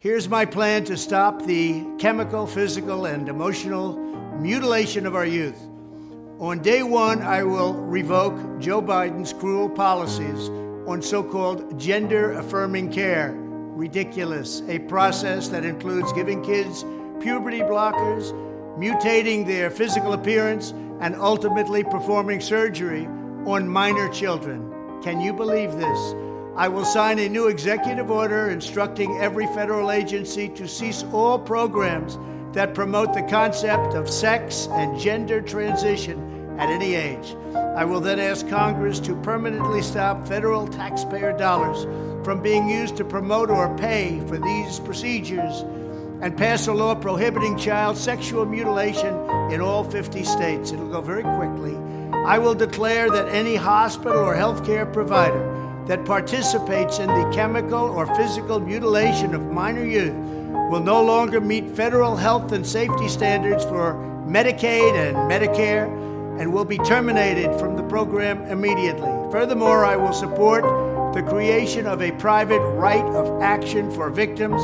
Here's my plan to stop the chemical, physical, and emotional mutilation of our youth. On day one, I will revoke Joe Biden's cruel policies on so-called gender-affirming care. Ridiculous. A process that includes giving kids puberty blockers, mutating their physical appearance, and ultimately performing surgery on minor children. Can you believe this? I will sign a new executive order instructing every federal agency to cease all programs that promote the concept of sex and gender transition at any age. I will then ask Congress to permanently stop federal taxpayer dollars from being used to promote or pay for these procedures and pass a law prohibiting child sexual mutilation in all 50 states. It'll go very quickly. I will declare that any hospital or healthcare provider that participates in the chemical or physical mutilation of minor youth will no longer meet federal health and safety standards for Medicaid and Medicare and will be terminated from the program immediately. Furthermore, I will support the creation of a private right of action for victims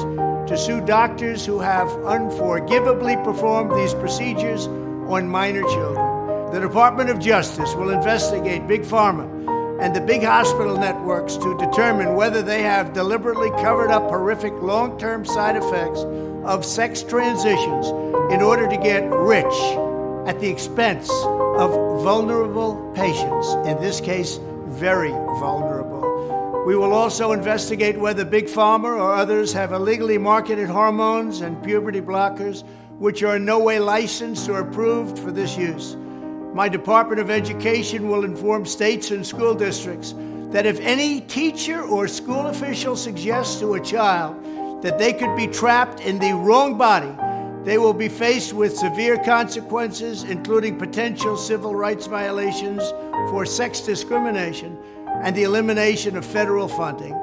to sue doctors who have unforgivably performed these procedures on minor children. The Department of Justice will investigate Big Pharma and the big hospital networks to determine whether they have deliberately covered up horrific long-term side effects of sex transitions in order to get rich at the expense of vulnerable patients, in this case, very vulnerable. We will also investigate whether Big Pharma or others have illegally marketed hormones and puberty blockers which are in no way licensed or approved for this use. My Department of Education will inform states and school districts that if any teacher or school official suggests to a child that they could be trapped in the wrong body, they will be faced with severe consequences, including potential civil rights violations for sex discrimination and the elimination of federal funding.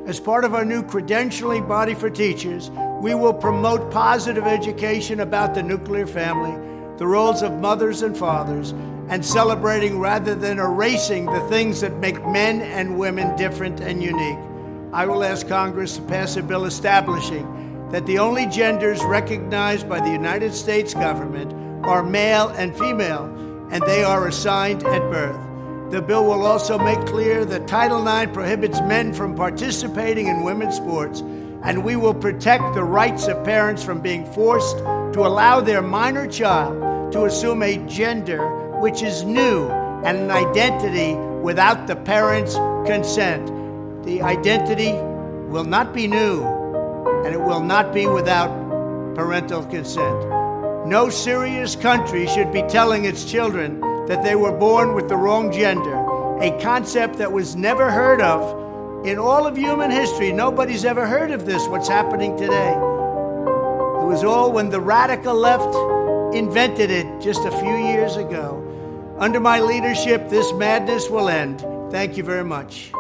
As part of our new credentialing body for teachers, we will promote positive education about the nuclear family, the roles of mothers and fathers, and celebrating rather than erasing the things that make men and women different and unique. I will ask Congress to pass a bill establishing that the only genders recognized by the United States government are male and female, and they are assigned at birth. The bill will also make clear that Title IX prohibits men from participating in women's sports, and we will protect the rights of parents from being forced to allow their minor child to assume a gender which is new and an identity without the parents' consent. The identity will not be new, and it will not be without parental consent. No serious country should be telling its children that they were born with the wrong gender, a concept that was never heard of in all of human history. Nobody's ever heard of this, what's happening today. It was all when the radical left invented it just a few years ago. Under my leadership, this madness will end. Thank you very much.